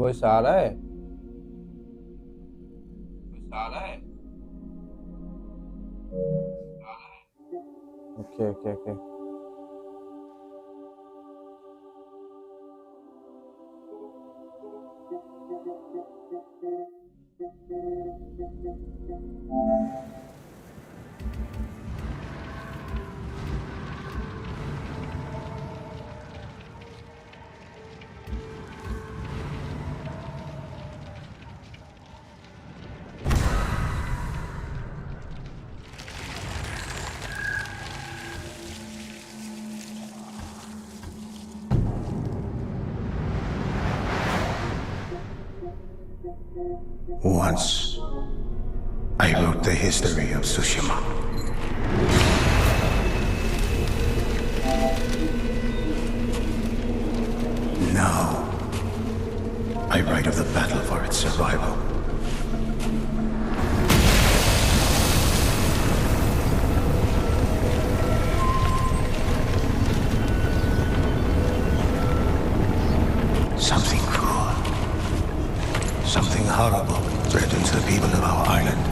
वो इशारा है। Okay okay okay. Once, I wrote the history of Tsushima. Now, I write of the battle for its survival. Something cruel, something horrible threatens the people of our island.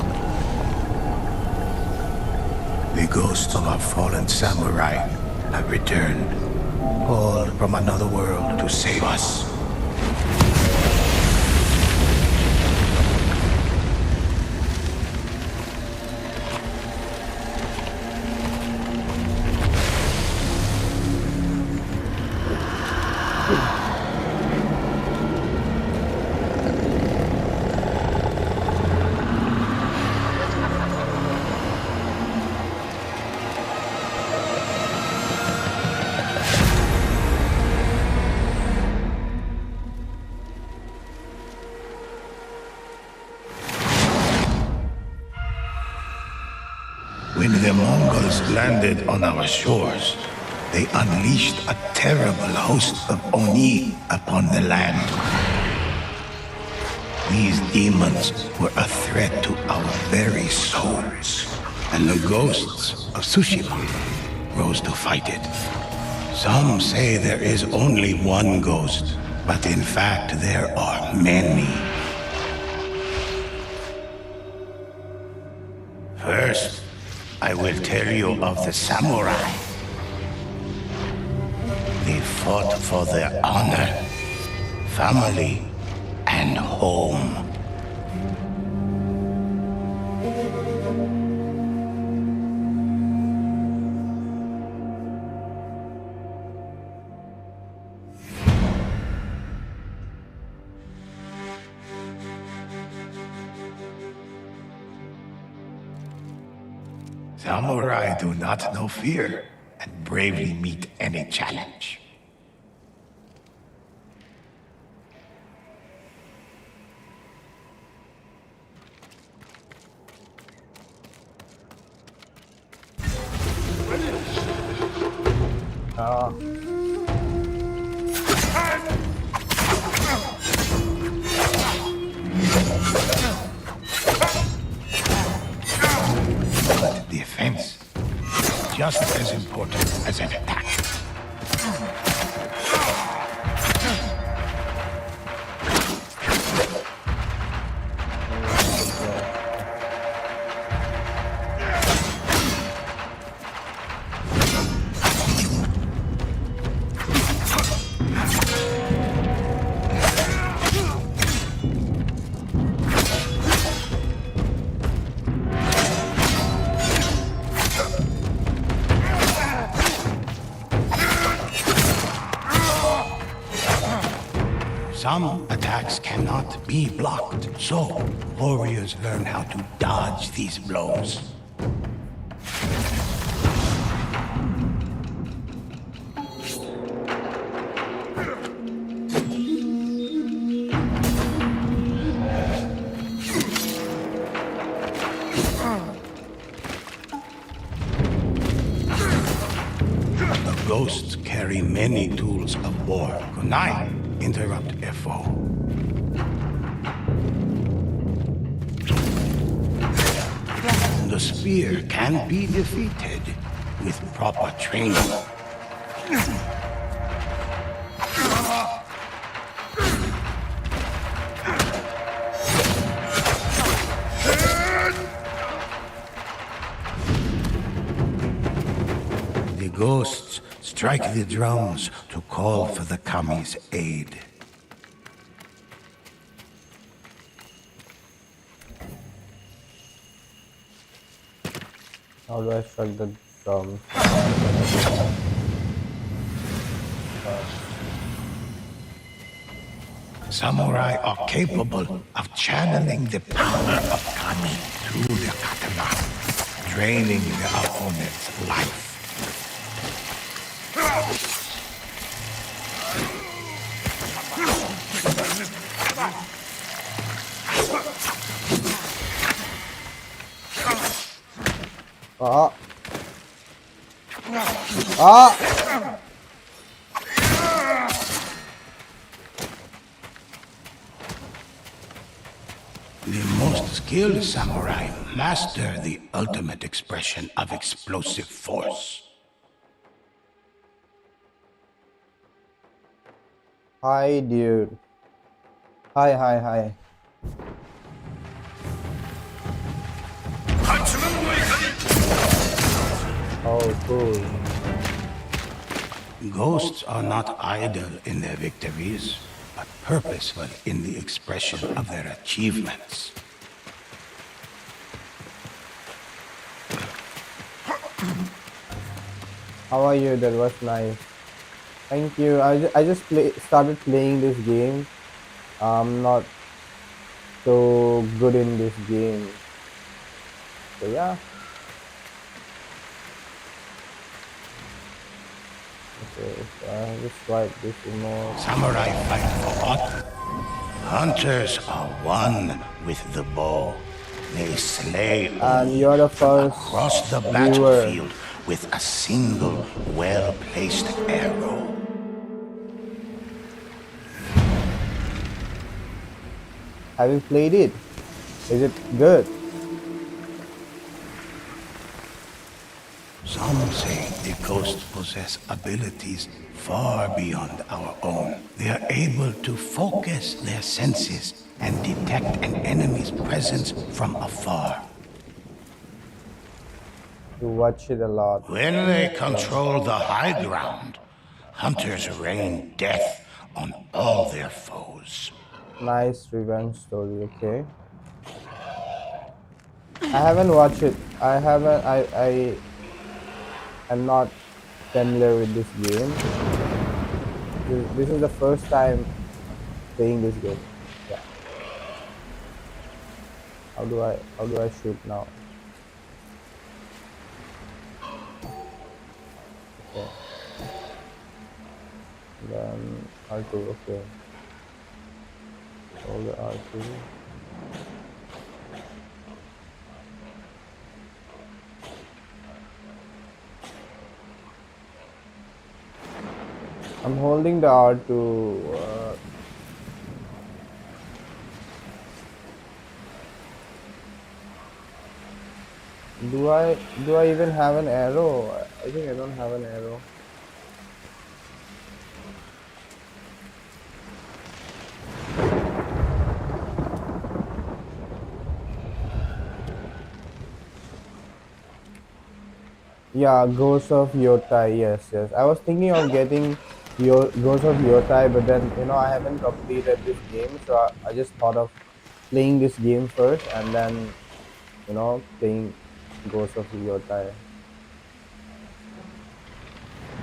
The ghosts of our fallen samurai have returned, called from another world to save us. When the Mongols landed on our shores, they unleashed a terrible host of Oni upon the land. These demons were a threat to our very souls, and the ghosts of Tsushima rose to fight it. Some say there is only one ghost, but in fact there are many. First, I will tell you of the samurai. They fought for their honor, family, and home. Samurai do not know fear and bravely meet any challenge. But defense is just as important as an attack. Some attacks cannot be blocked, so warriors learn how to dodge these blows. The ghosts carry many tools of war. Kunai, interrupt a foe. The spear can be defeated with proper training. The ghosts strike the drums to call for the kami's aid. How do I strike the drum? Samurai are capable of channeling the power of kami through their katana, draining their opponent's life. Ah! Ah! The most skilled samurai master the ultimate expression of explosive force. Hi, dude. Hi. Oh, cool. Ghosts are not idle in their victories, but purposeful in the expression of their achievements. How are you? That was nice. Thank you. I just started playing this game. I'm not so good in this game. So yeah. Okay, so I just swipe this remote. Samurai fight for honor. Hunters are one with the bow. They slay And you're the first across the viewer. battlefield with a single well-placed arrow. Have you played it? Is it good? Some say the ghosts possess abilities far beyond our own. They are able to focus their senses and detect an enemy's presence from afar. You watch it a lot. When they control the high ground, hunters rain death on all their foes. Nice revenge story, okay. I haven't watched it. I am not familiar with this game. This is the first time playing this game. Yeah. How do I shoot now? Okay. Then R2, okay. Hold the R2. I'm holding the R2. Do I even have an arrow? I think I don't have an arrow. Yeah, Ghost of Yotai. Yes, yes. I was thinking of getting your Ghost of Yotai, but then I haven't completed this game, so I just thought of playing this game first and then playing Ghost of Yotai.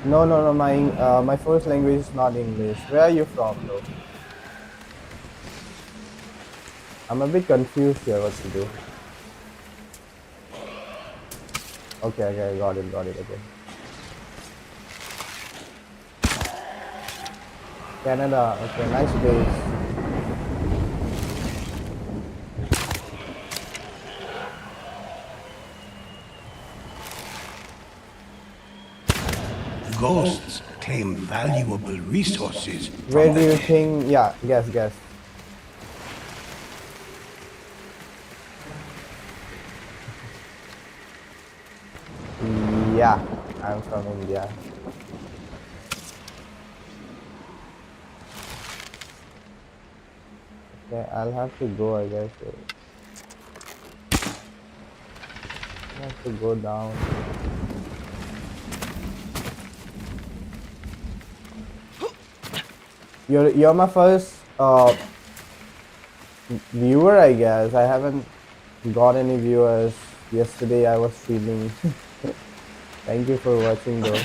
No, no, no. My first language is not English. Where are you from, though? I'm a bit confused here. What to do? Okay, okay, got it. Okay, Canada. Okay, nice base. Ghosts claim valuable resources Where from do the you dead. think? Yeah, guess, guess. Yeah, I'm from India. Okay, I'll have to go. I guess I have to go down. You're my first viewer, I guess. I haven't got any viewers. Yesterday I was streaming. Thank you for watching, though.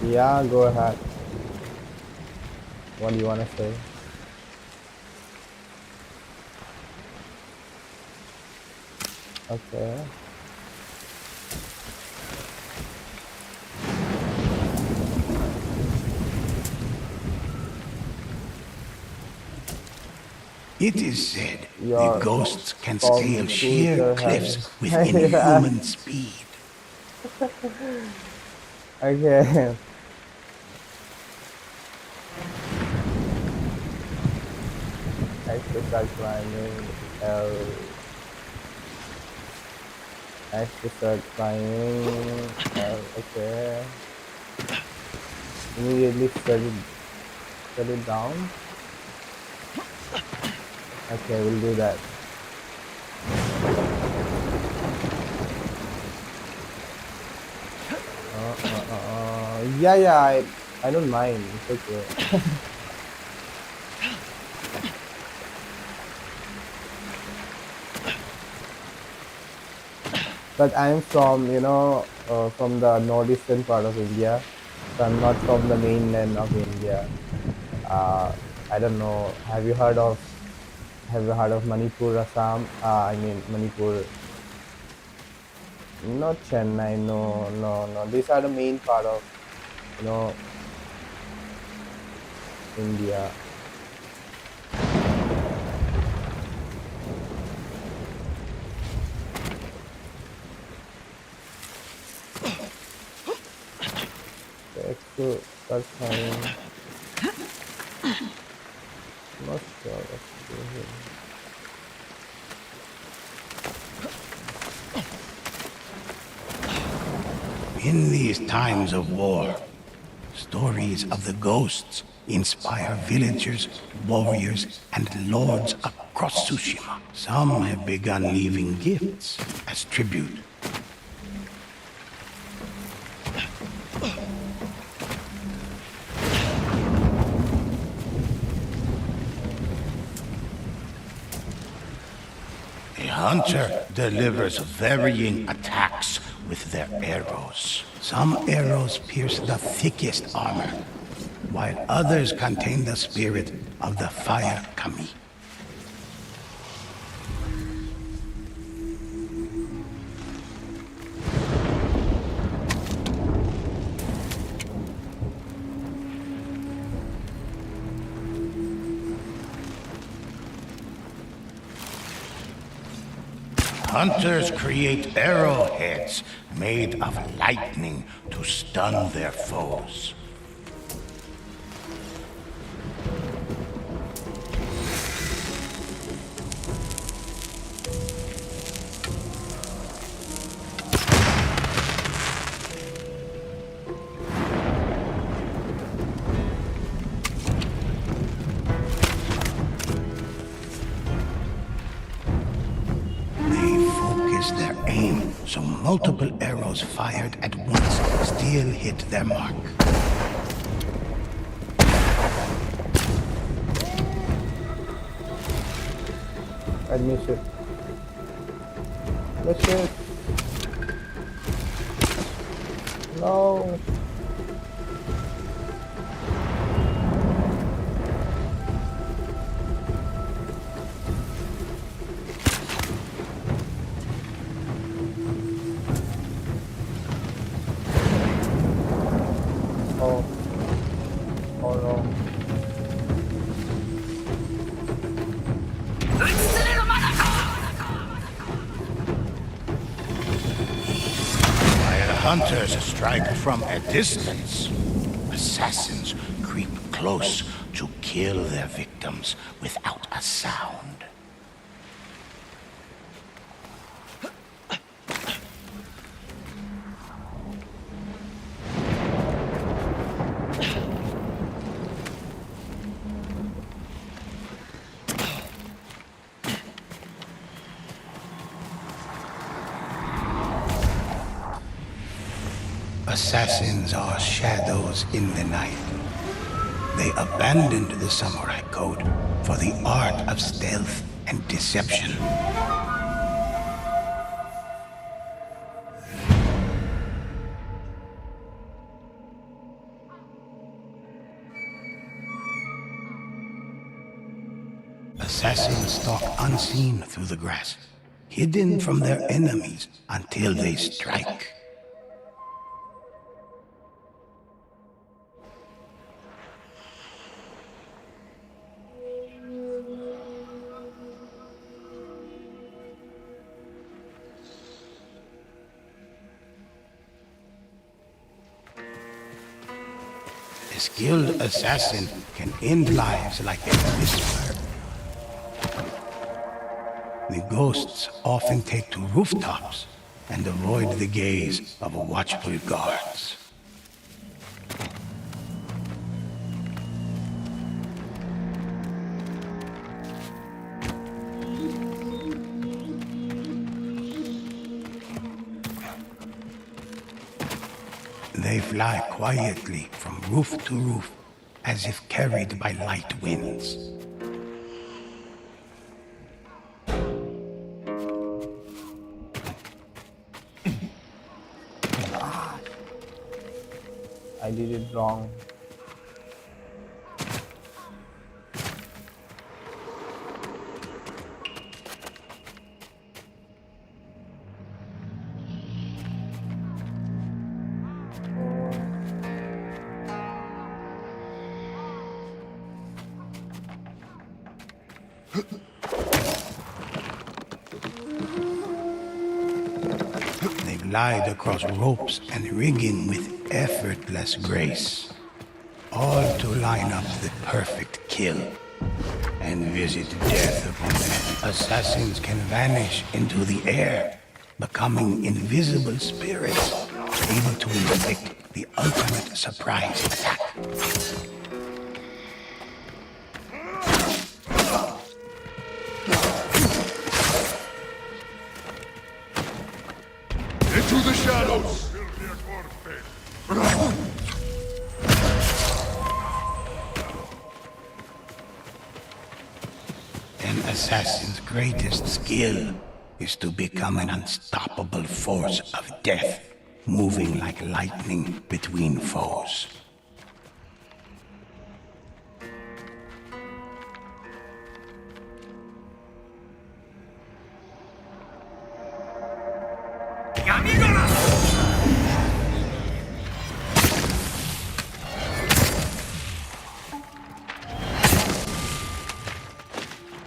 Yeah, go ahead. What do you wanna say? Okay. It is said the You're ghosts can from scale school, sheer you're cliffs having. with Yeah. inhuman speed. Okay. X to start climbing. L. X to start climbing. L. Okay. Immediately shut it down. Okay, we'll do that. Yeah, yeah. I don't mind. It's okay. But I'm from from the northeastern part of India, so I'm not from the mainland of India. Uh, I don't know. Have you heard of Manipur, Assam? I mean Manipur, not Chennai. No, no, no. These are the main part of you know India. Next to start climbing. Not sure what to do here. In these times of war, stories of the ghosts inspire villagers, warriors, and lords across Tsushima. Some have begun leaving gifts as tribute. A hunter delivers varying attacks with their arrows. Some arrows pierce the thickest armor, while others contain the spirit of the fire kami. Hunters create arrowheads made of lightning to stun their foes. multiple arrows fired at once still hit their mark. I miss it. Miss it. No. Oh. Oh no. While hunters strike from a distance, assassins creep close to kill their victims without a sound. Assassins are shadows in the night. They abandoned the samurai code for the art of stealth and deception. Assassins stalk unseen through the grass, hidden from their enemies until they strike. A skilled assassin can end lives like a whisper. The ghosts often take to rooftops and avoid the gaze of watchful guards. They fly quietly from roof to roof, as if carried by light winds. I did it wrong. They glide across ropes and rigging with effortless grace, all to line up the perfect kill and visit death upon them. Assassins can vanish into the air, becoming invisible spirits, able to inflict the ultimate surprise attack. Into the shadows! An assassin's greatest skill is to become an unstoppable force of death, moving like lightning between foes.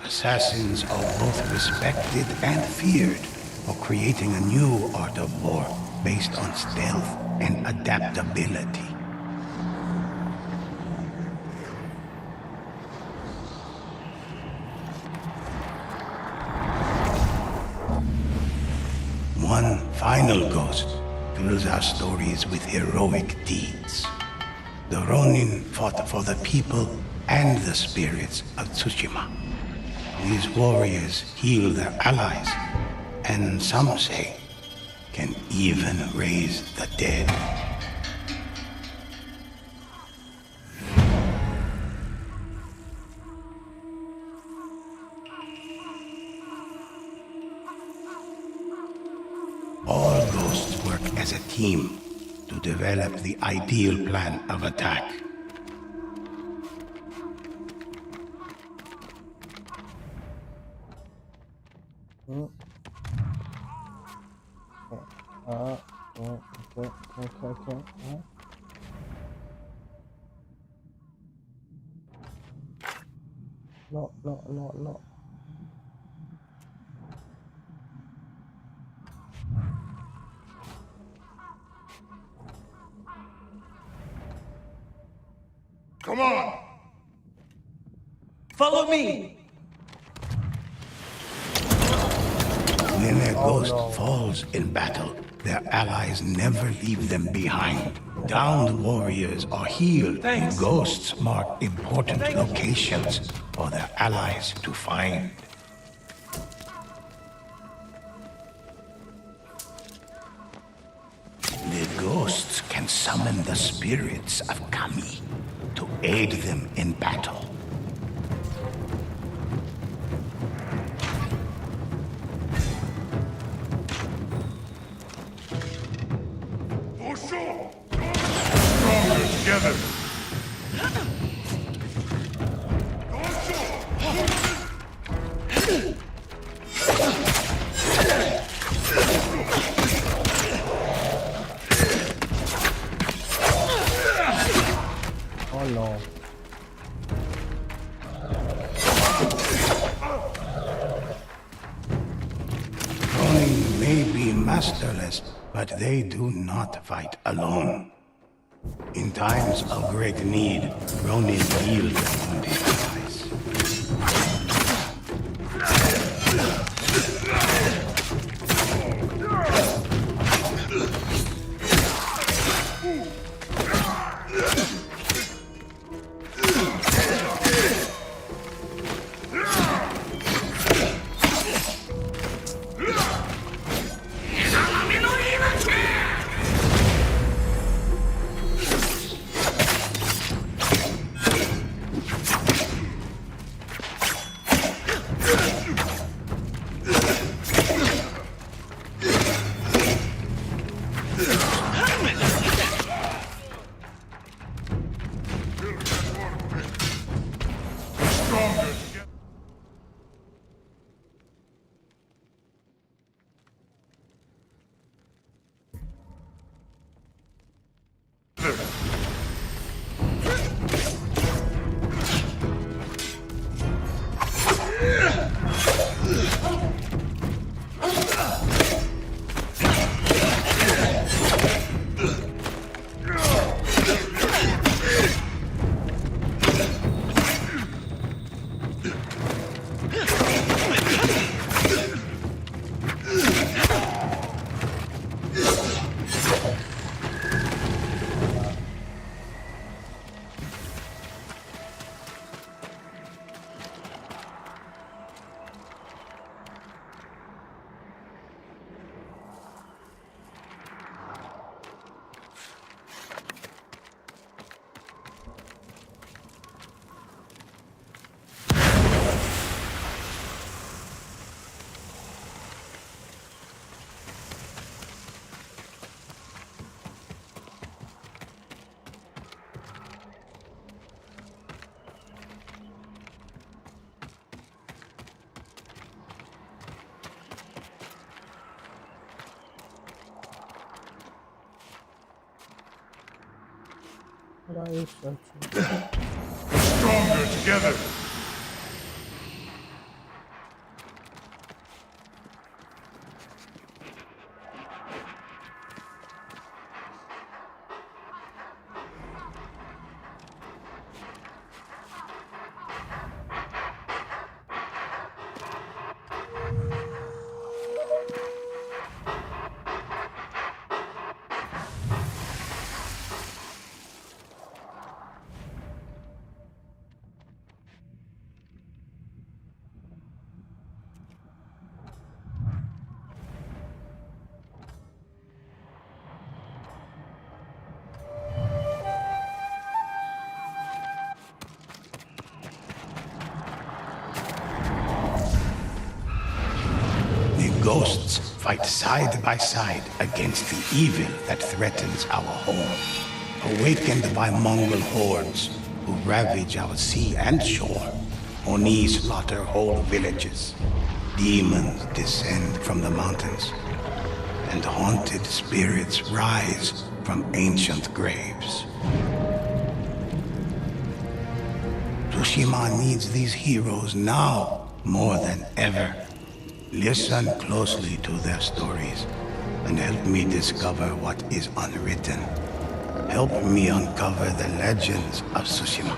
Assassins are both respected and feared for creating a new art of war based on stealth and adaptability. One final ghost fills our stories with heroic deeds. The Ronin fought for the people and the spirits of Tsushima. These warriors heal their allies, and some say can even raise the dead. All ghosts work as a team to develop the ideal plan of attack. Hmm. Okay. No. Come on! Follow me! When a ghost No. falls in battle, their allies never leave them behind. Downed warriors are healed, and ghosts mark important locations for their allies to find. The ghosts can summon the spirits of Kami to aid them in battle. For sure! Stronger together! Oh no. Ronin may be masterless, but they do not fight alone. In times of great need, Ronin heal the wounded allies. What are you searching? Stronger together! ghosts fight side by side against the evil that threatens our home. Awakened by Mongol hordes who ravage our sea and shore, Oni slaughter whole villages. Demons descend from the mountains, and haunted spirits rise from ancient graves. Tsushima needs these heroes now more than ever. Listen closely to their stories and help me discover what is unwritten. Help me uncover the legends of Tsushima.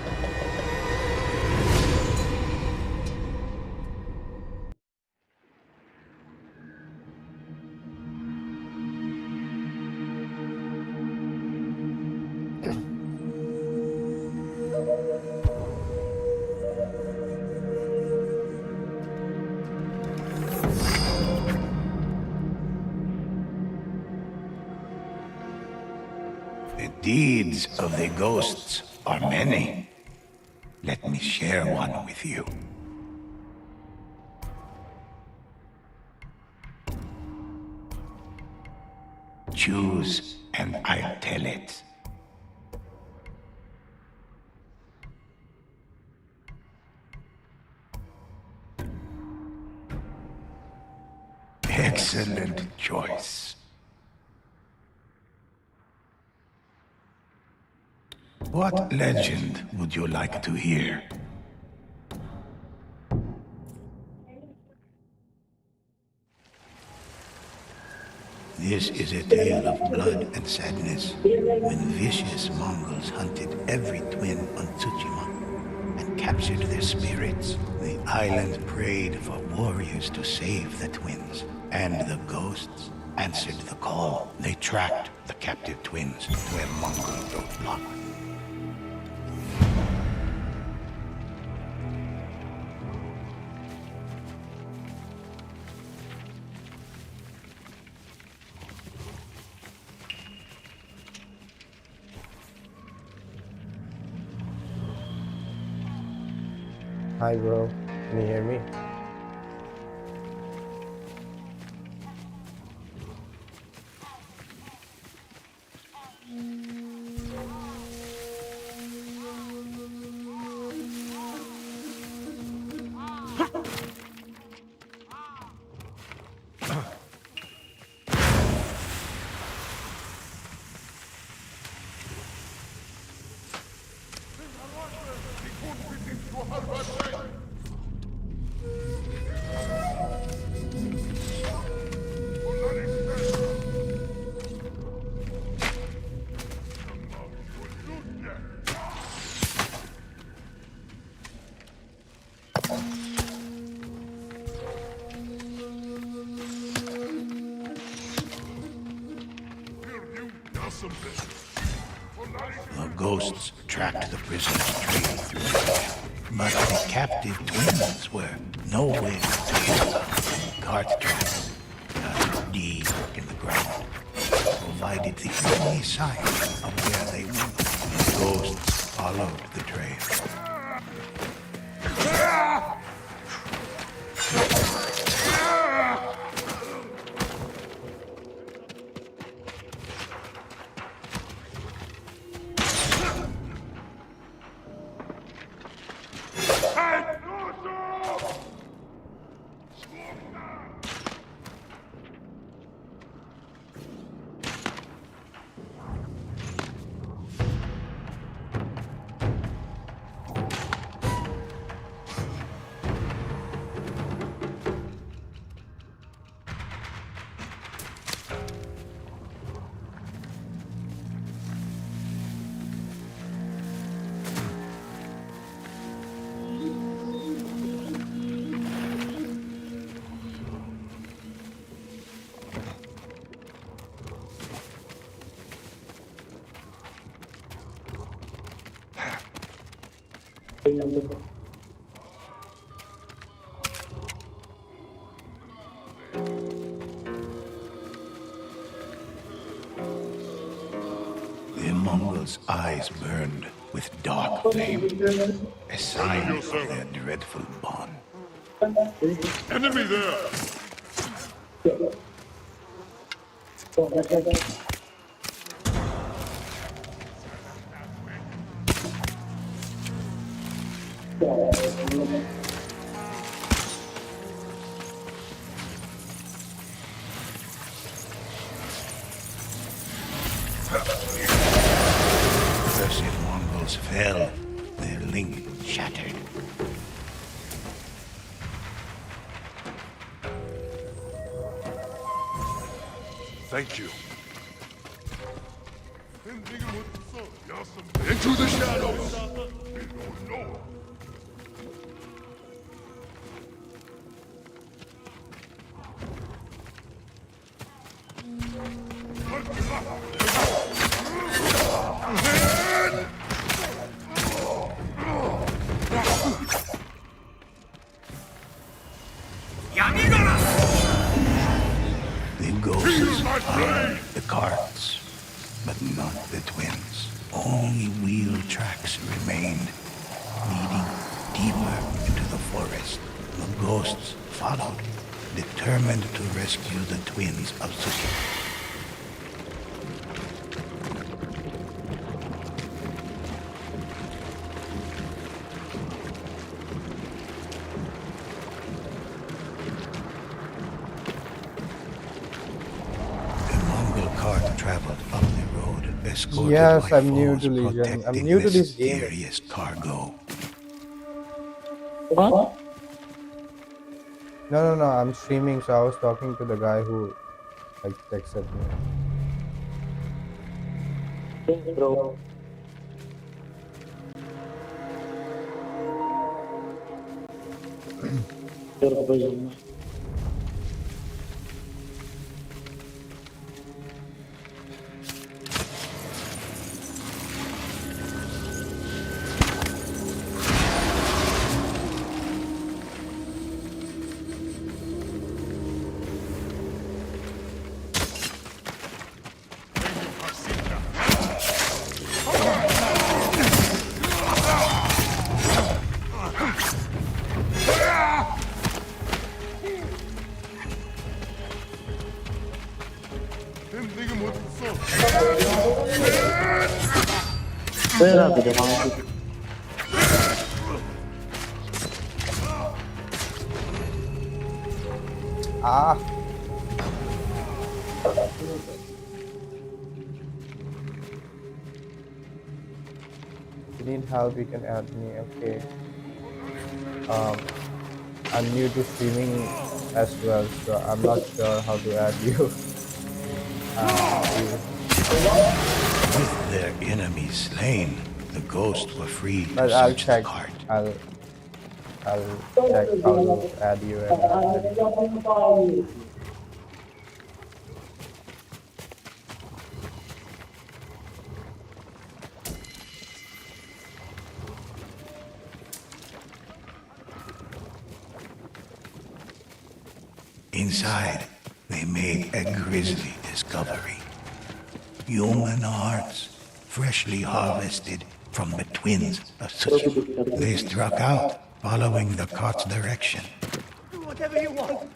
The deeds of the ghosts are many. Let me share one with you. Choose, and I'll tell it. Excellent choice. What legend would you like to hear? This is a tale of blood and sadness, when vicious Mongols hunted every twin on Tsushima and captured their spirits. The island prayed for warriors to save the twins, and the ghosts answered the call. They tracked the captive twins to a Mongol roadblock. Hi, bro. Can you hear me? The ghosts tracked the prisoners' trail through the camp, but the captive twins were nowhere to be found. Cart tracks, deep in the ground, provided the only sign of where they went. The ghosts followed the trail. The Mongols' eyes burned with dark flame, a sign of their dreadful bond. Enemy there! Persian Mongols fell, their link shattered. Thank you. Into the shadows! The ghosts followed the carts, but not the twins. Only wheel tracks remained, leading deeper into the forest. The ghosts followed, determined to rescue the twins of Tsushima. The Mongol cart traveled up the road, escorted Yes, by I'm new foes to Legion. I'm protecting new to this game. mysterious cargo. No. I'm streaming, so I was talking to the guy who like texted me. Bro. Where are the mountains? Ah, if you need help, you can add me. Okay. I'm new to streaming as well, so I'm not sure how to add you. With their enemies slain, the ghosts were free to But I'll search the check. cart. I'll check how to add you and everything. Inside, they made a grisly discovery. Human hearts, freshly harvested from the twins of Tsushima. They struck out, following the cart's direction. Whatever you want.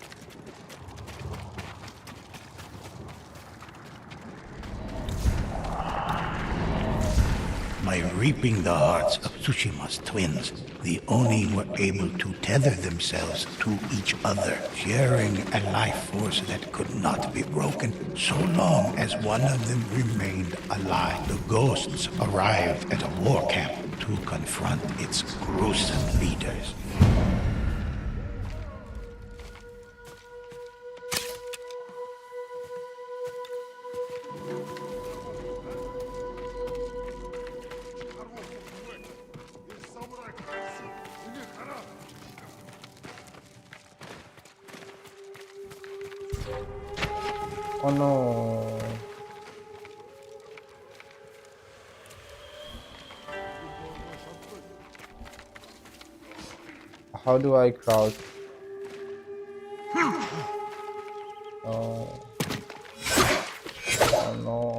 By reaping the hearts of Tsushima's twins, the Oni were able to tether themselves to each other, sharing a life force that could not be broken so long as one of them remained alive. The ghosts arrived at a war camp to confront its gruesome leaders. Oh no. How do I crouch? Oh. Oh no.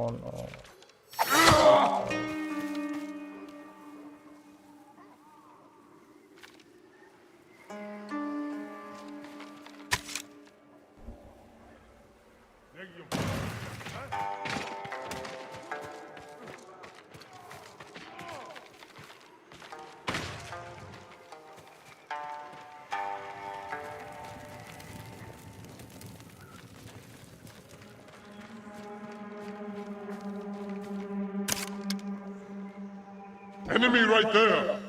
Enemy right there!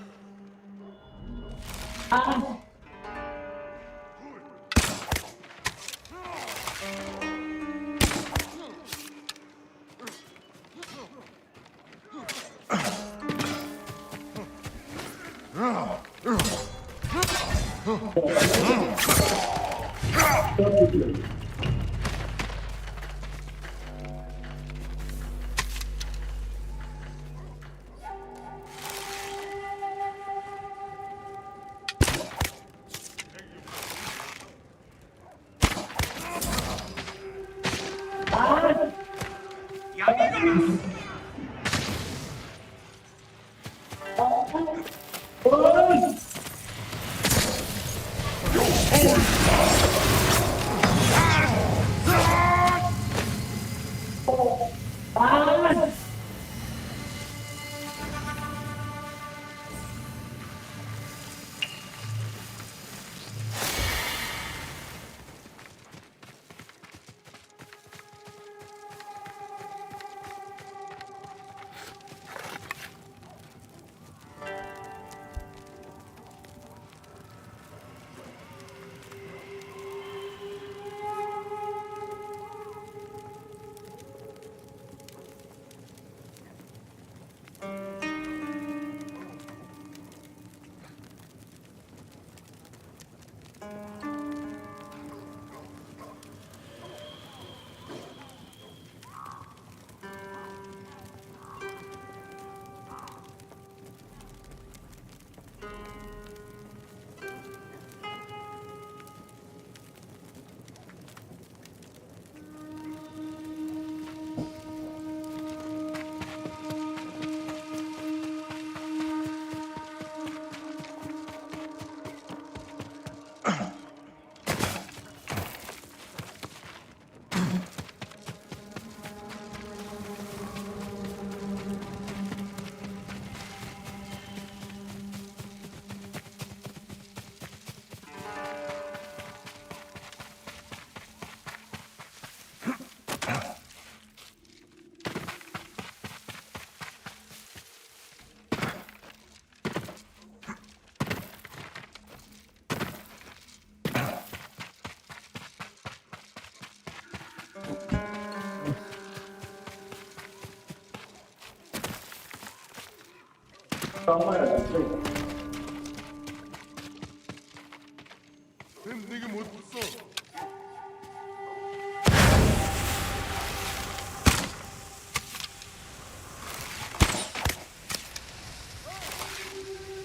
난 내게 못 써.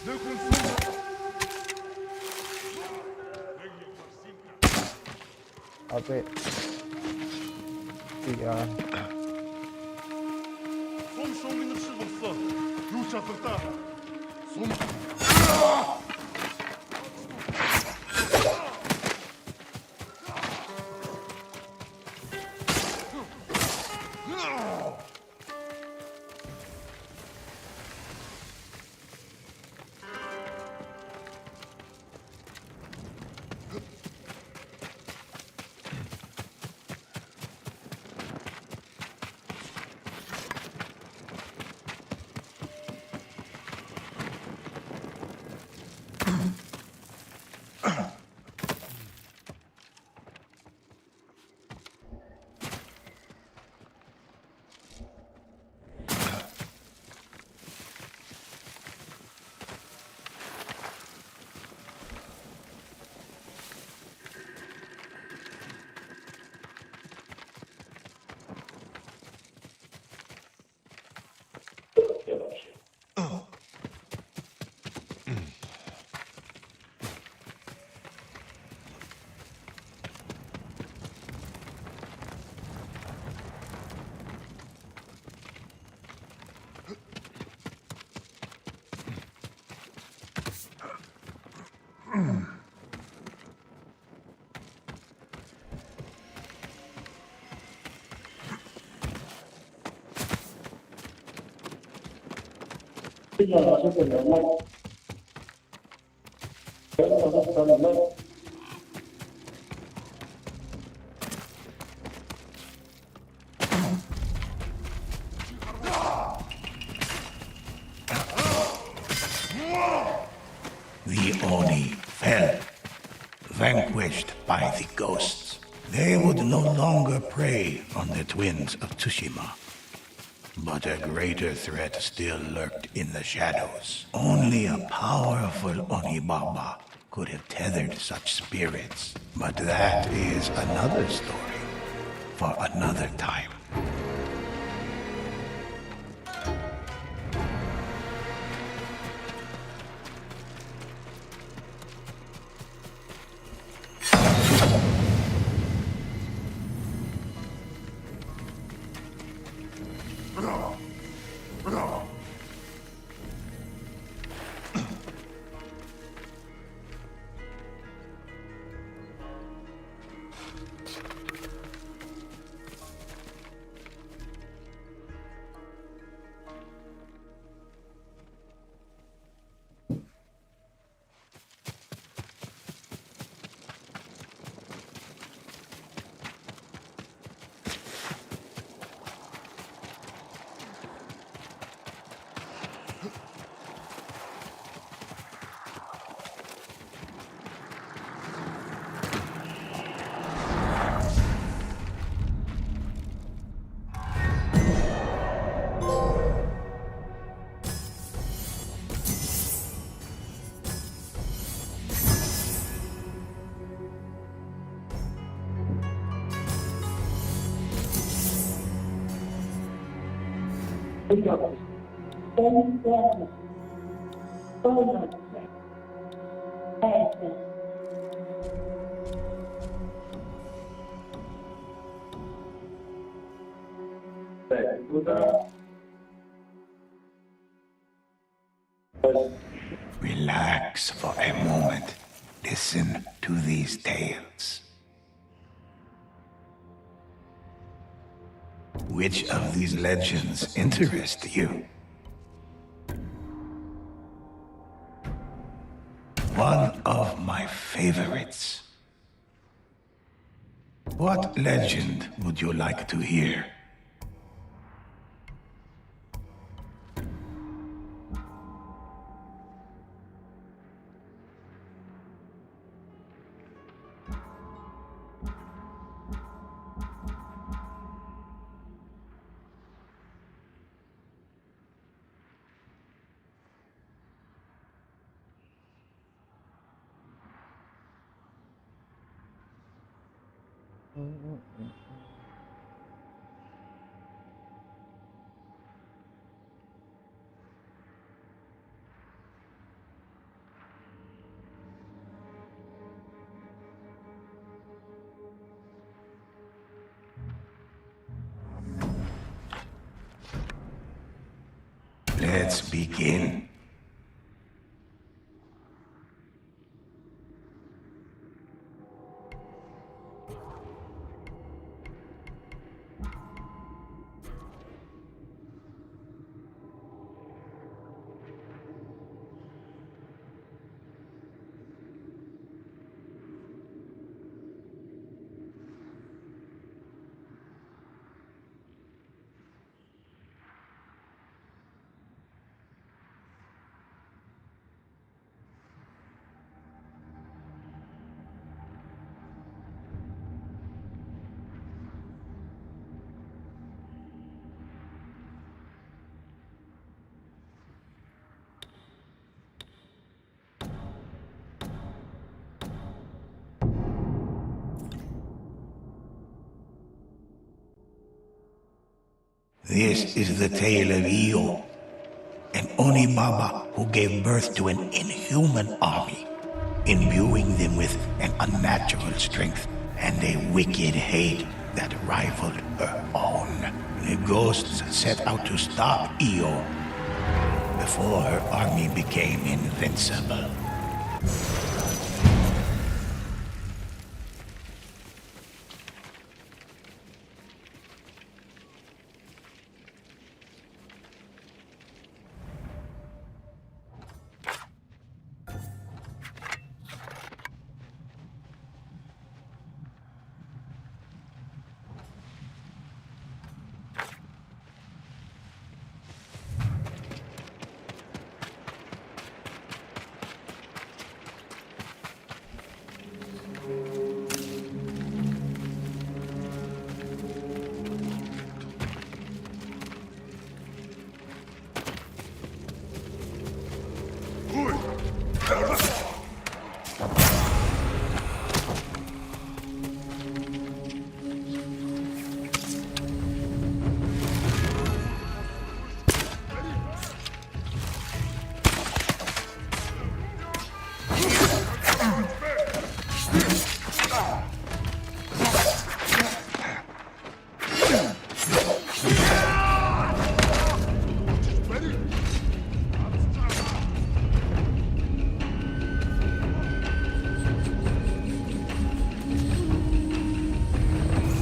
내 군수. Okay. Yeah. 솜 쇼미는 실없어. 루샤 떴다. 솜. The Oni fell, vanquished by the ghosts. They would no longer prey on the twins of Tsushima. But a greater threat still lurked in the shadows. Only a powerful Onibaba could have tethered such spirits. But that is another story for another time. Relax for a moment. Listen to these tales. Which of these legends interest you? One of my favorites. What legend would you like to hear? Let's begin. This is the tale of Io, an Onibaba who gave birth to an inhuman army, imbuing them with an unnatural strength and a wicked hate that rivaled her own. The ghosts set out to stop Io before her army became invincible.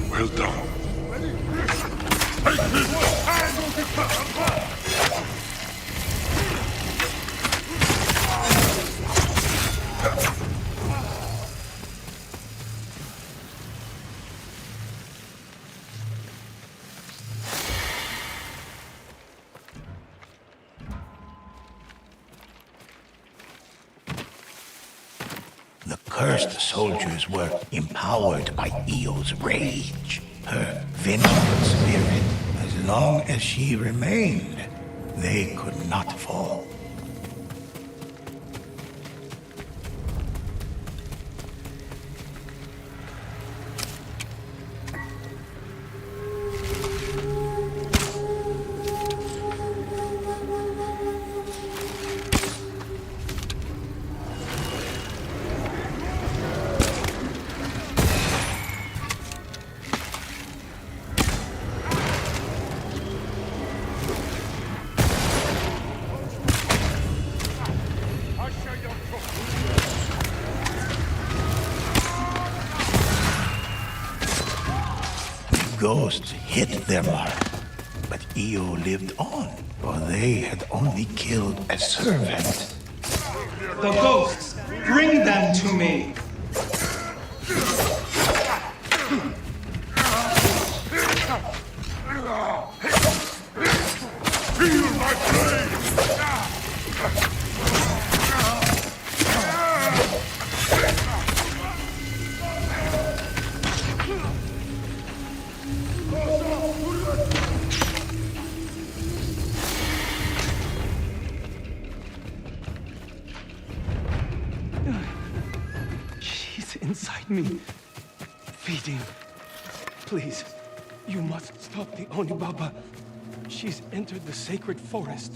Well done. Take this! The cursed soldiers were empowered by Io's rage. Her vengeful spirit, as long as she remained, they could not fall. Ghosts hit their mark, but Io lived on, for they had only killed a servant. The ghosts! Bring them to me! Feel my blade! She's inside me. Feeding. Please, you must stop the Onibaba. She's entered the sacred forest.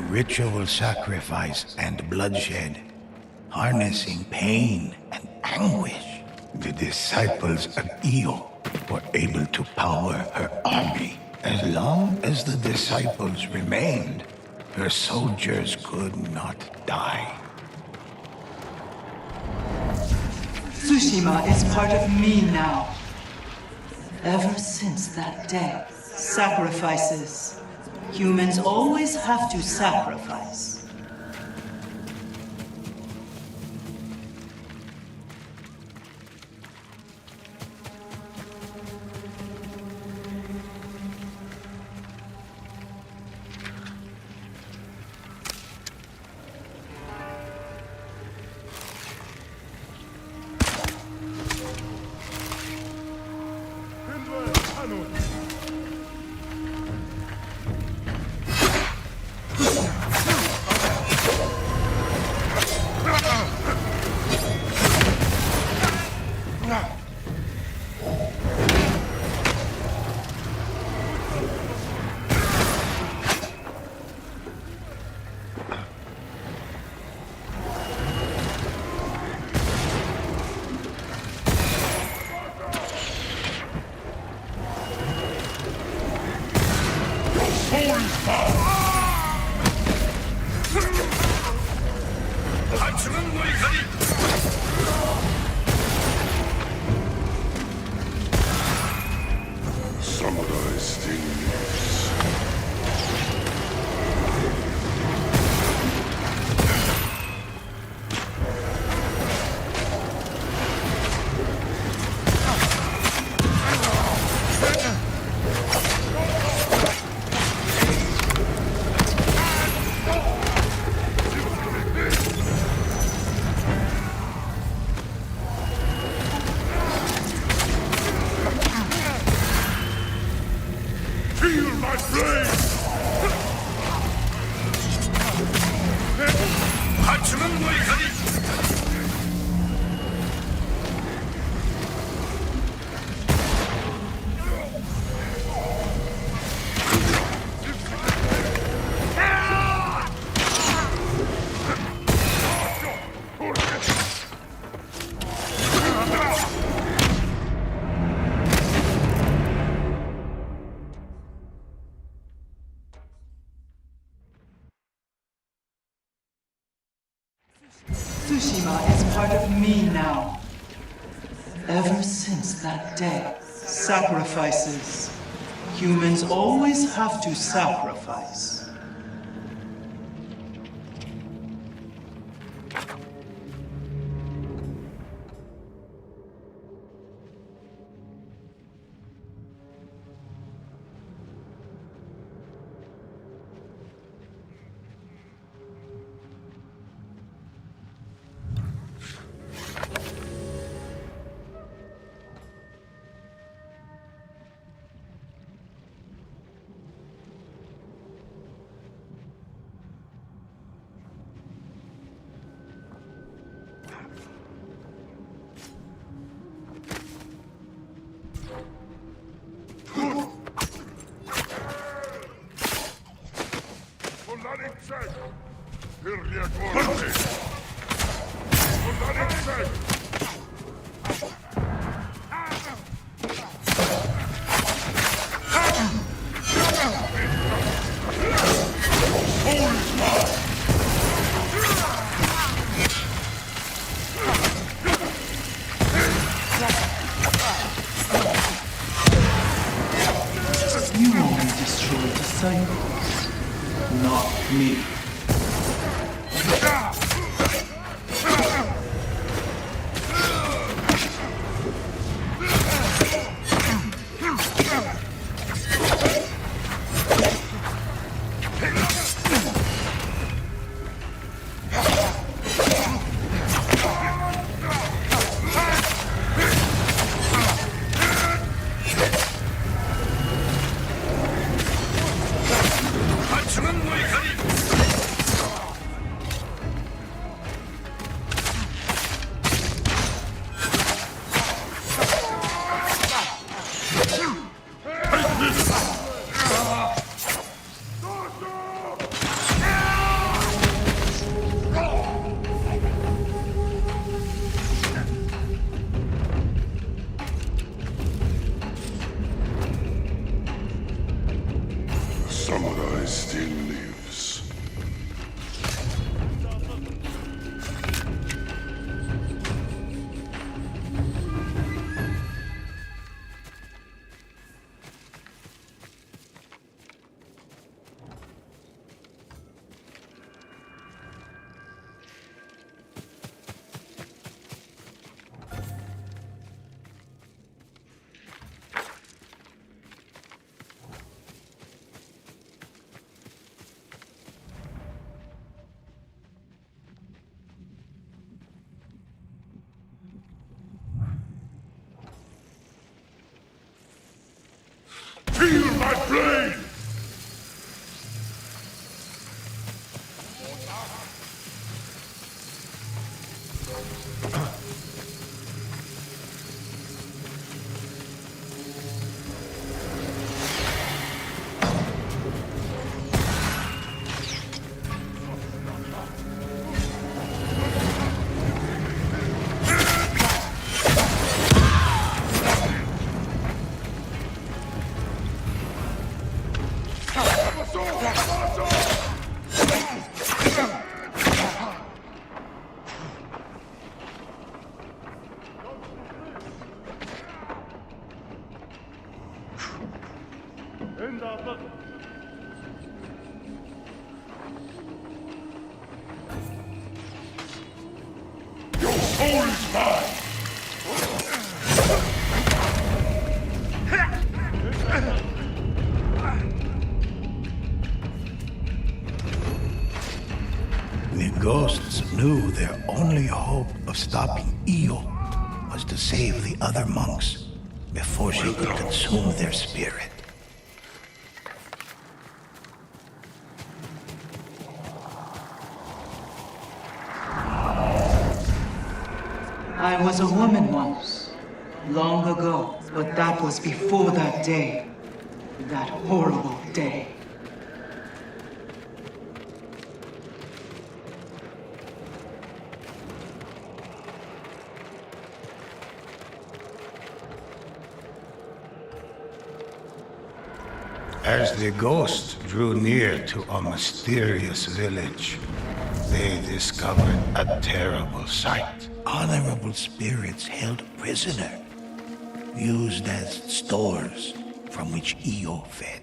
Ritual sacrifice and bloodshed, harnessing pain and anguish, the disciples of Io were able to power her army. As long as the disciples remained, her soldiers could not die. Tsushima is part of me now. Ever since that day, sacrifices. Humans always have to sacrifice. Tsushima is part of me now. Ever since that day, sacrifices. Humans always have to sacrifice. You only destroy disciples, not me. Samurai still lives. Feel my blade! Your soul is mine! The ghosts knew their only hope of stopping Io was to save the other monks before she could consume their spirit. I was a woman once, long ago, but that was before that day. That horrible day. As the ghost drew near to a mysterious village, they discovered a terrible sight. Honorable spirits held prisoner, used as stores from which Io fed.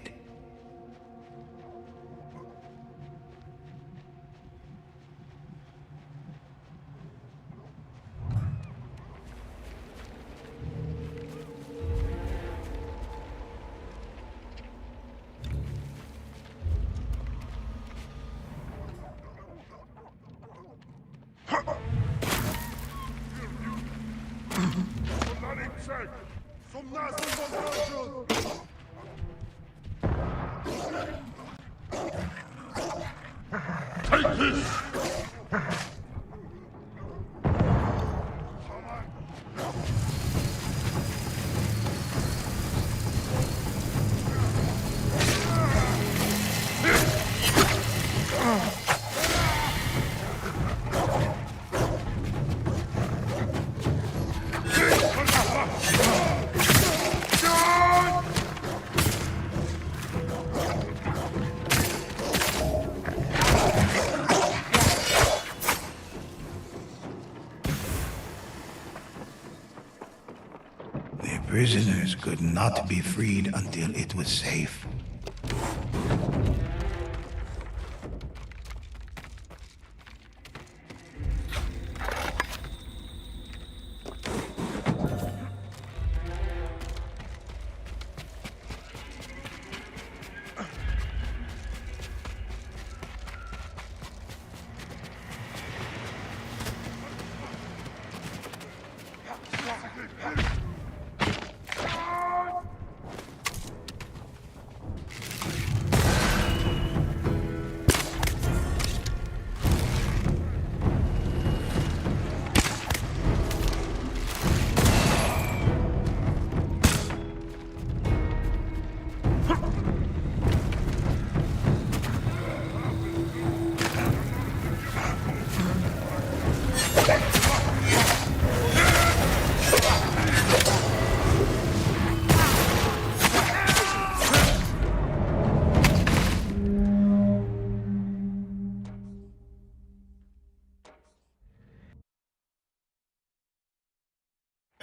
Take this! The prisoners could not be freed until it was safe.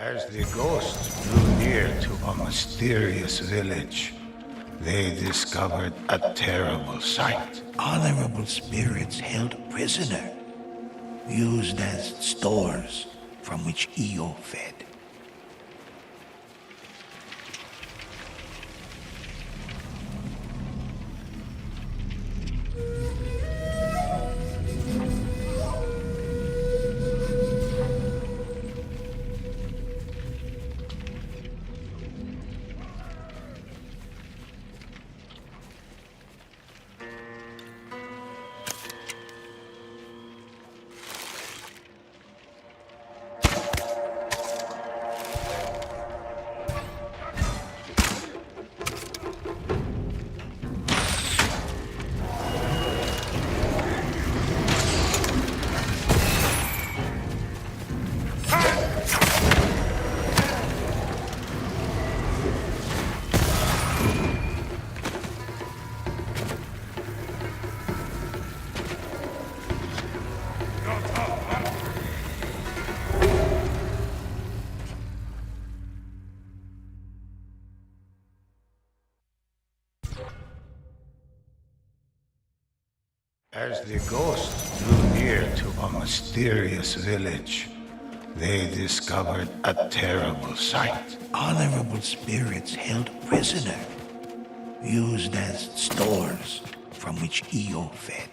As the ghost drew near to a mysterious village, they discovered a terrible sight. Honorable spirits held prisoner, used as stores from which Io fed. As the ghost drew near to a mysterious village, they discovered a terrible sight. Honorable spirits held prisoner, used as stores from which Io fed.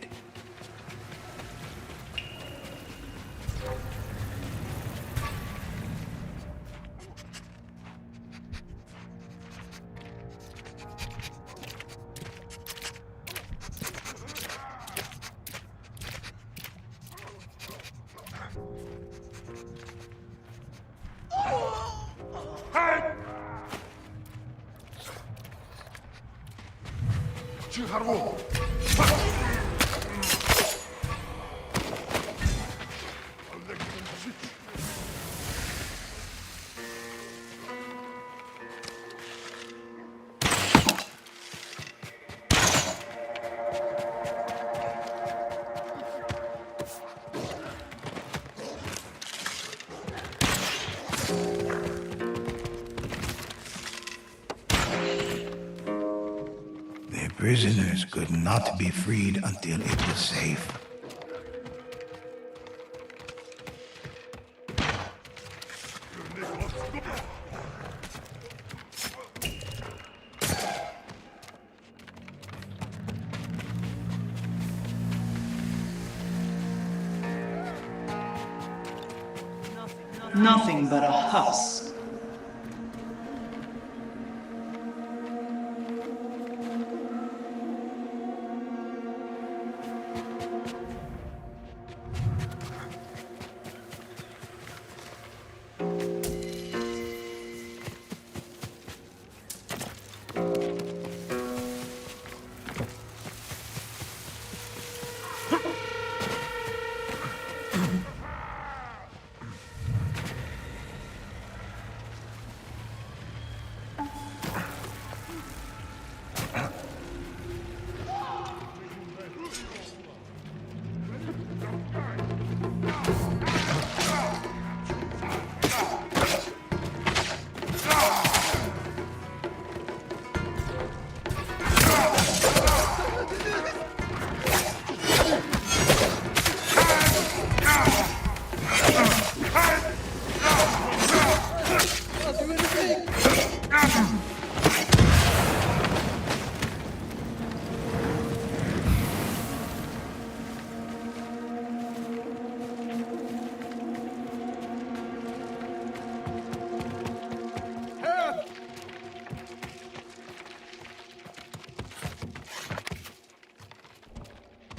prisoners could not be freed until it was safe. Nothing but a husk.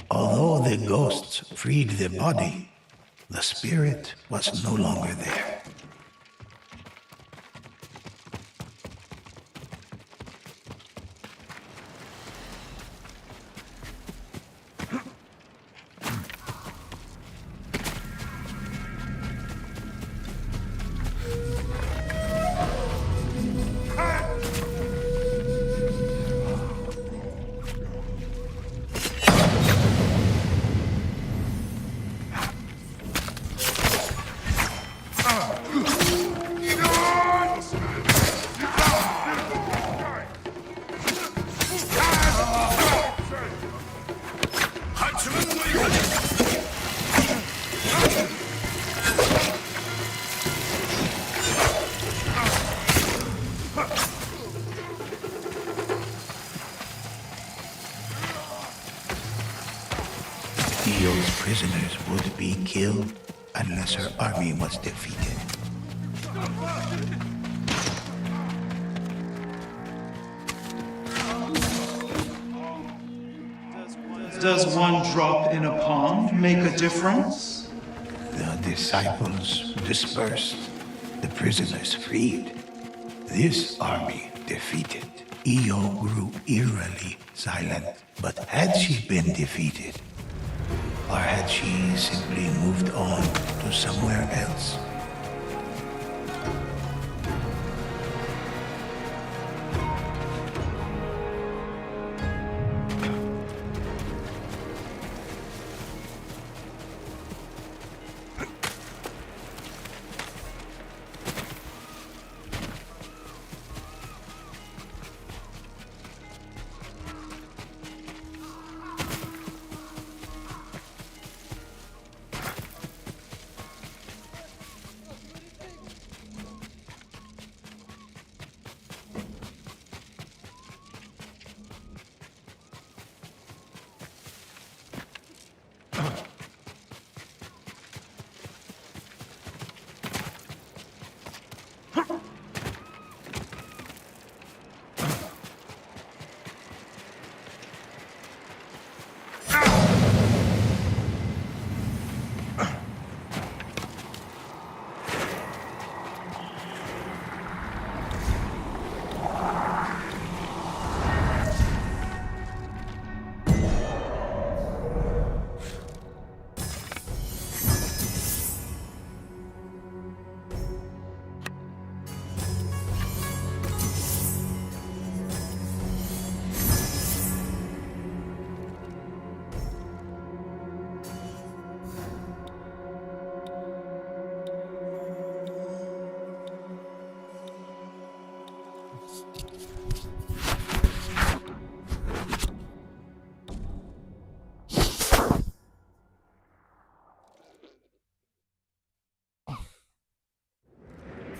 Although the ghosts freed the body, the spirit was no longer there. Theo's prisoners would be killed unless her army was defeated. Does one drop in a pond make a difference? The disciples dispersed, the prisoners freed. This army defeated. Io grew eerily silent, but had she been defeated? Or had she simply moved on to somewhere else?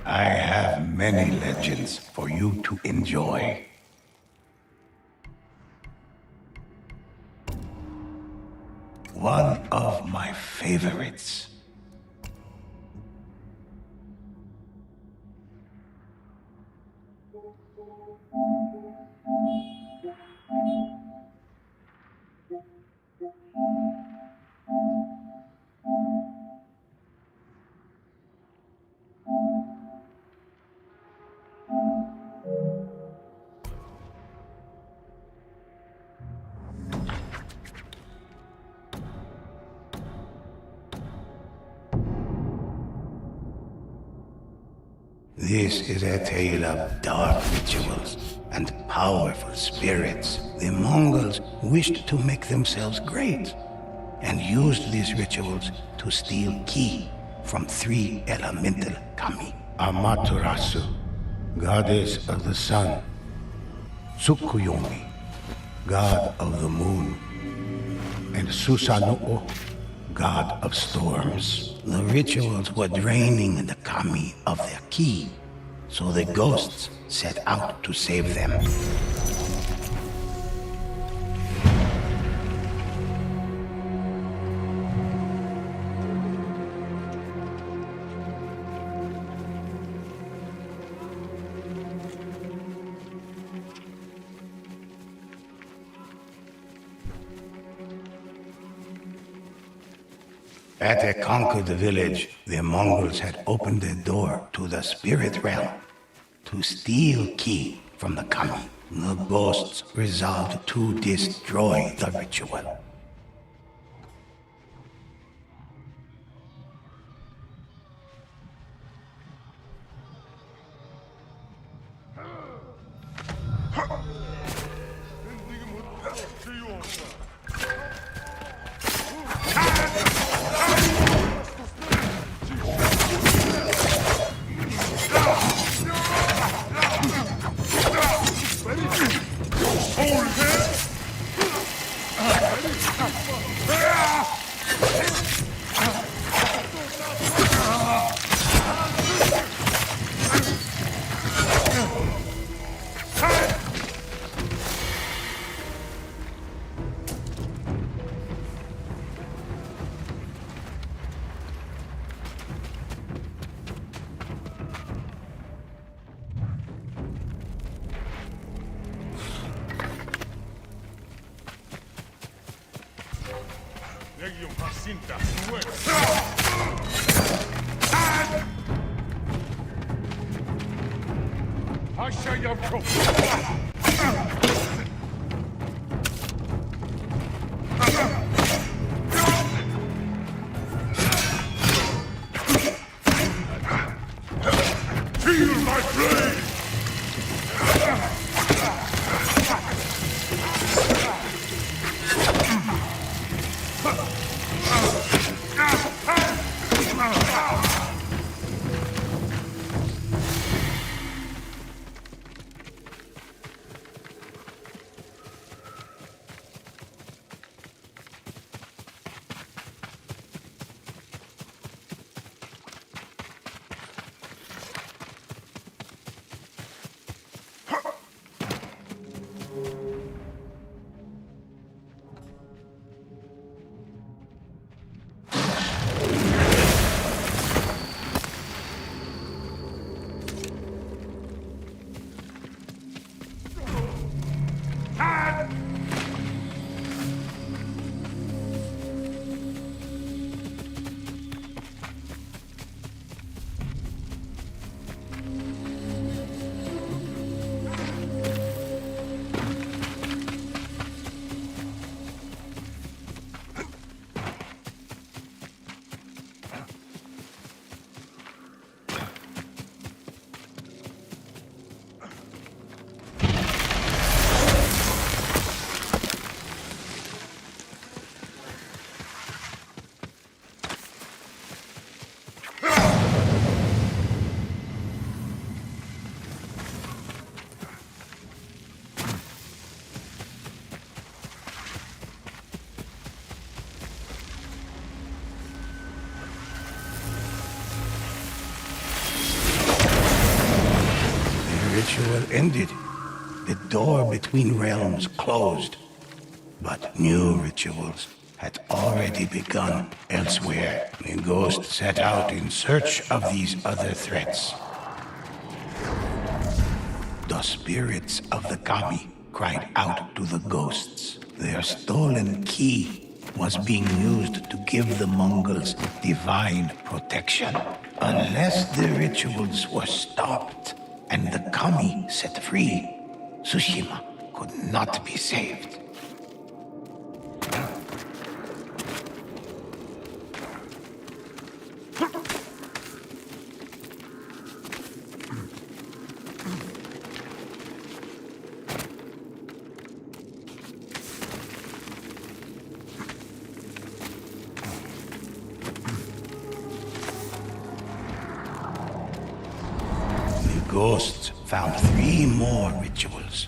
I have many legends for you to enjoy. One of my favorites. This is a tale of dark rituals and powerful spirits. The Mongols wished to make themselves great and used these rituals to steal ki from 3 elemental kami. Amaterasu, goddess of the sun. Tsukuyomi, god of the moon. And Susanoo, god of storms. The rituals were draining the kami of their ki, so the ghosts set out to save them. At a conquered village, the Mongols had opened the door to the spirit realm to steal ki from the kami. The ghosts resolved to destroy the ritual. Feel my blade! ritual ended. The door between realms closed. But new rituals had already begun elsewhere. The ghost set out in search of these other threats. The spirits of the kami cried out to the ghosts. Their stolen key was being used to give the Mongols divine protection. Unless the rituals were stopped and the kami set free, Tsushima could not be saved. Ghosts found 3 more rituals.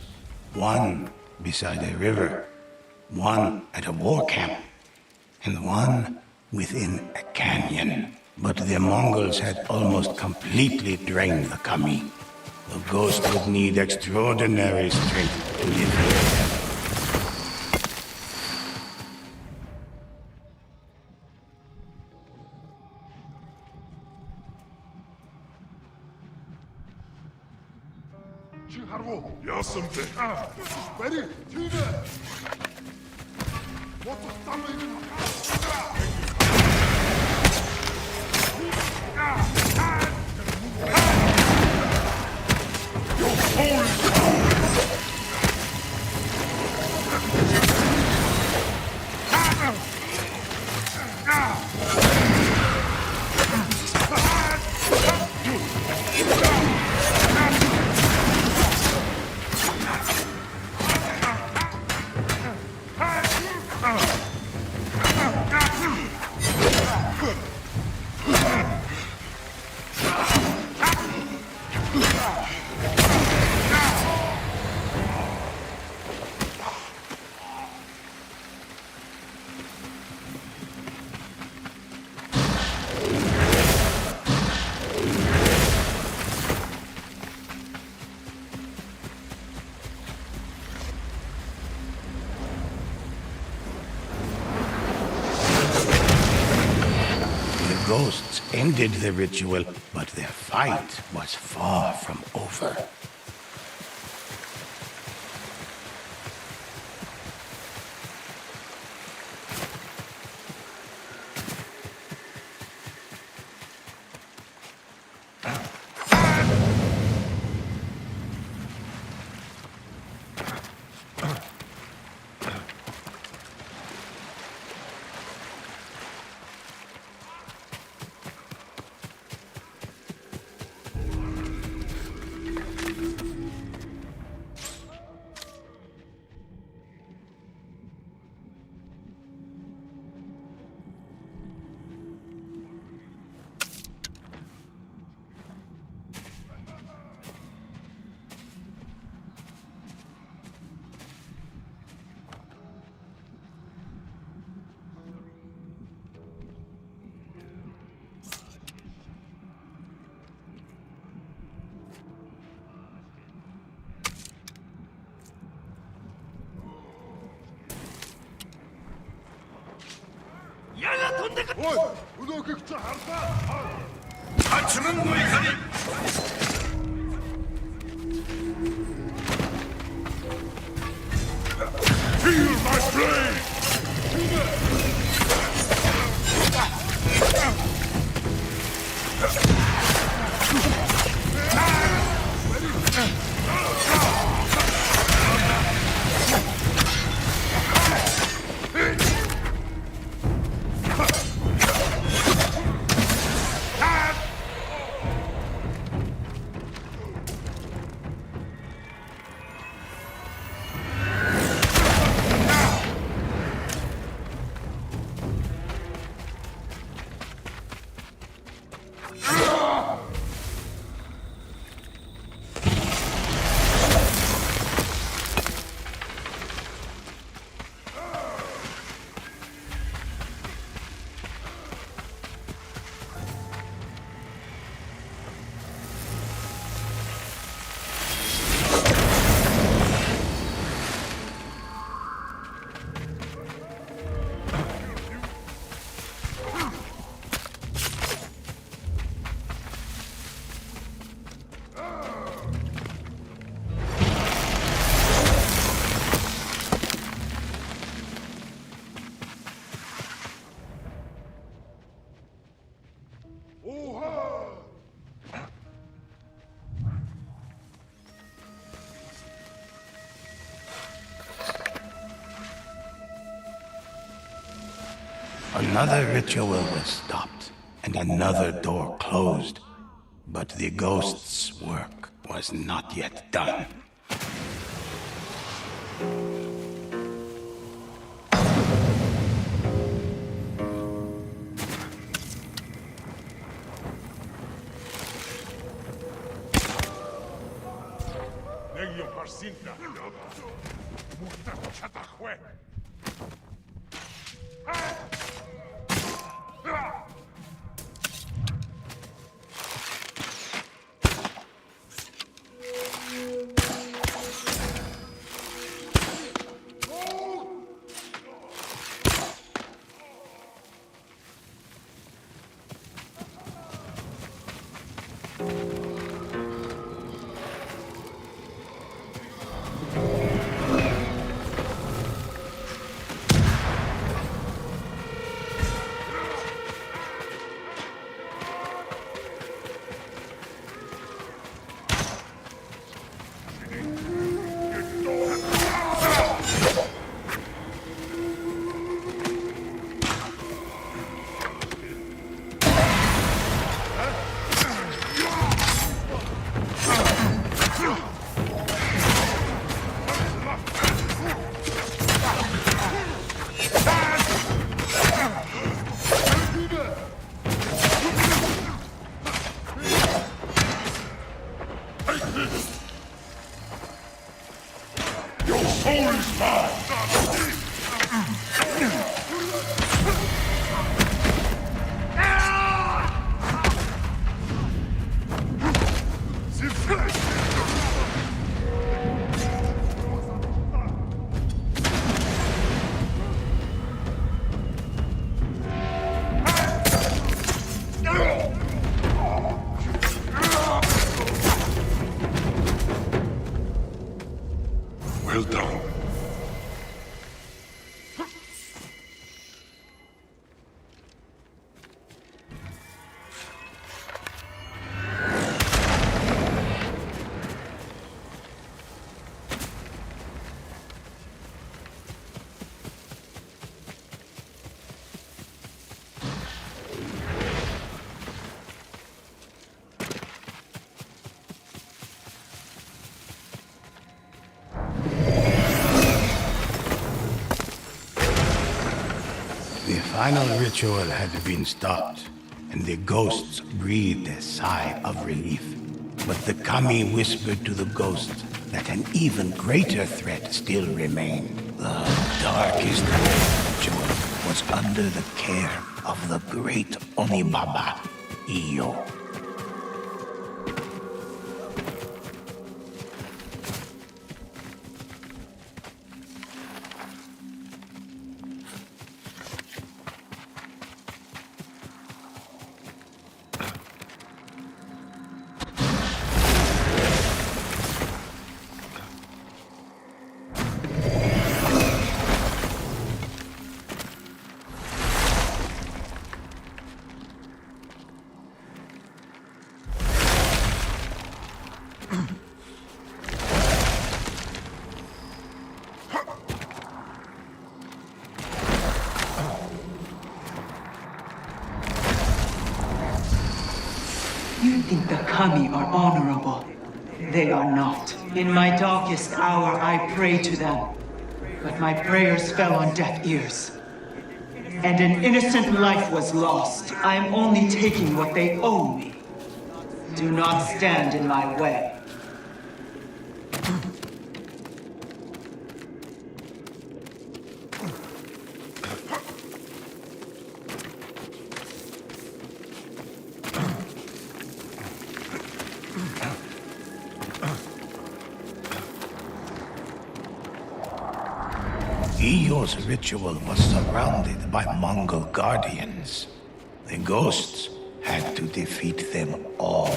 One beside a river, one at a war camp, and one within a canyon. But the Mongols had almost completely drained the kami. The ghost would need extraordinary strength to liberate them. Яасан бэ? Бари, тиймээ. Мотор тамыг нь ghosts ended the ritual, but their fight was far from over. Ой, өнөөхийг чи харлаа. Ачман муйхани! Feel my blade! Another ritual was stopped, and another door closed. But the ghost's work was not yet done. Negio Parsinta. Muhtar Chatahue. Your soul is mine! Well done. The final ritual had been stopped, and the ghosts breathed a sigh of relief. But the kami whispered to the ghosts that an even greater threat still remained. The darkest ritual was under the care of the great Onibaba, Iyo. You think the Kami are honorable. They are not. In my darkest hour, I prayed to them. But my prayers fell on deaf ears. And an innocent life was lost. I am only taking what they owe me. Do not stand in my way. Eyo's ritual was surrounded by Mongol guardians. The ghosts had to defeat them all.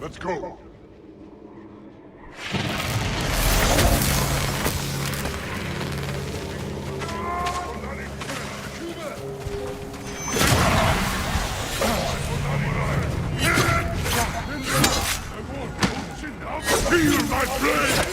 Let's go. Feel my blade!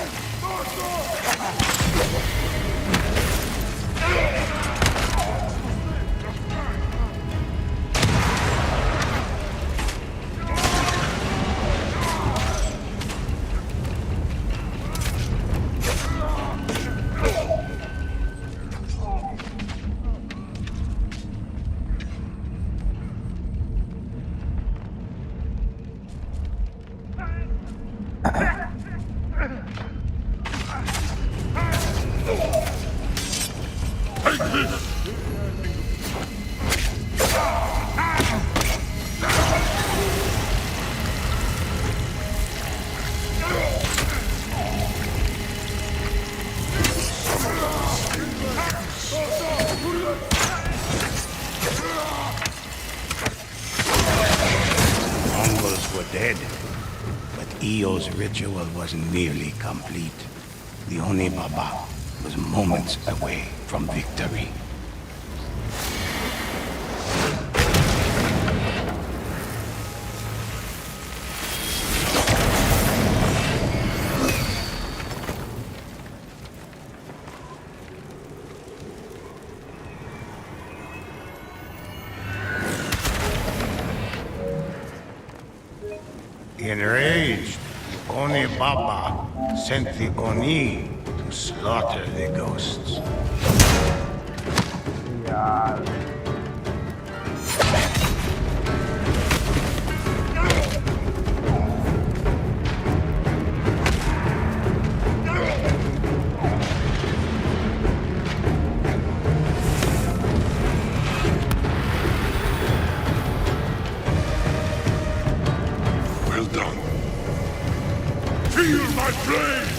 Mongols were dead, but Eo's ritual was nearly complete. The Oni Baba was moments away from victory. Enraged, Oni Baba sent the Oni to slaughter the ghosts. यार Well done. Feel my blade!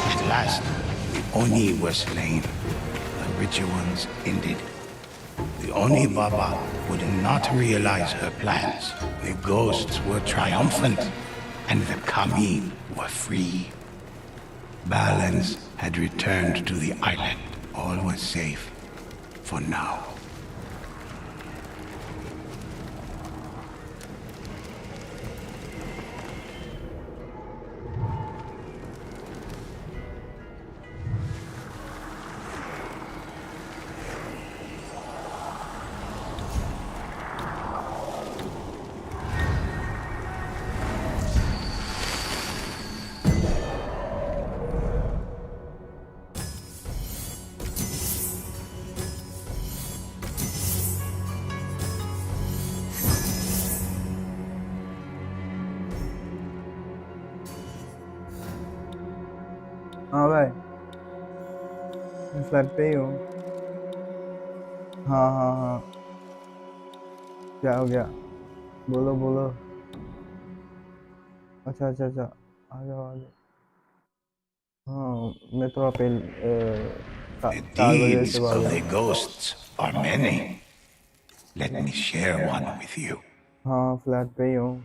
At last, the Oni were slain. The rituals ended. The Oni Baba would not realize her plans. The ghosts were triumphant, and the Kami were free. Balance had returned to the island. All was safe for now. हाँ भाई मैं flat पे ही हूँ हाँ हाँ हाँ क्या हो गया बोलो बोलो अच्छा अच्छा अच्छा आ जाओ आ जाओ हाँ मैं थोड़ा पहले The 4 बजे deeds से बाद of the आया ghosts are many. Let me share one with you. हाँ फ्लैट पे ही हूँ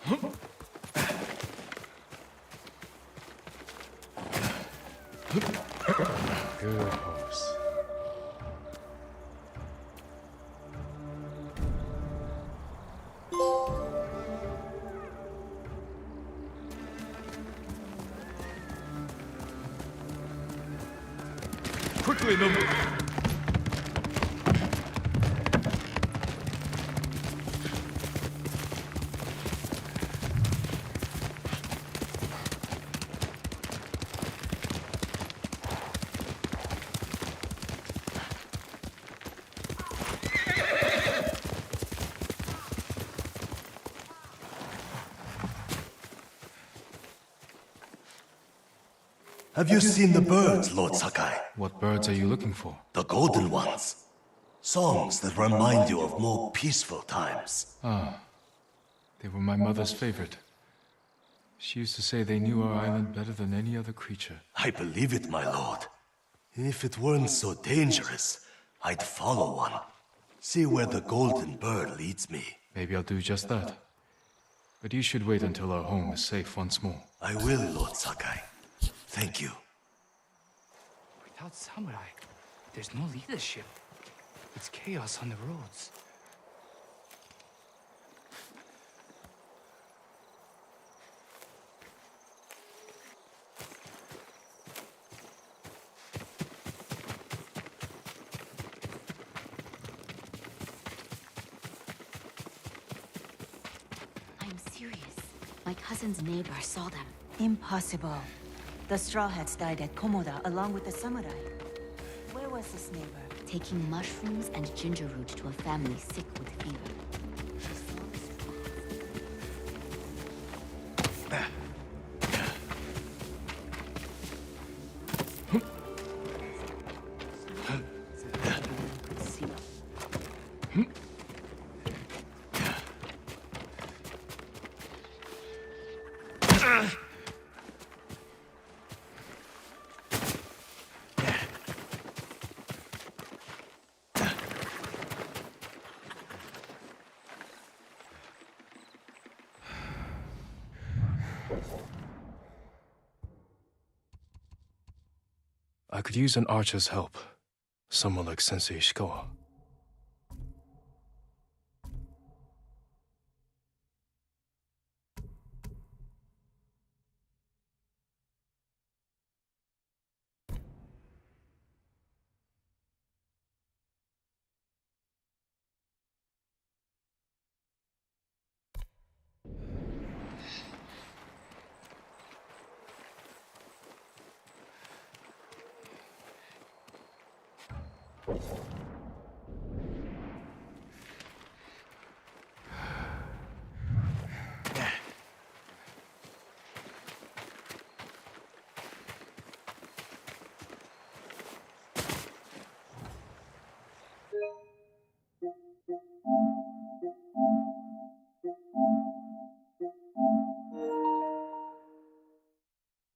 Good horse. Quickly, noble. Have you seen the birds, Lord Sakai? What birds are you looking for? The golden ones. Songs that remind you of more peaceful times. They were my mother's favorite. She used to say they knew our island better than any other creature. I believe it, my lord. If it weren't so dangerous, I'd follow one. See where the golden bird leads me. Maybe I'll do just that. But you should wait until our home is safe once more. I will, Lord Sakai. Thank you. Without samurai, there's no leadership. It's chaos on the roads. I'm serious. My cousin's neighbor saw them. Impossible. The Straw Hats died at Komoda along with the samurai. Where was this neighbor? Taking mushrooms and ginger root to a family sick with fever. I could use an archer's help. Someone like Sensei Ishikawa.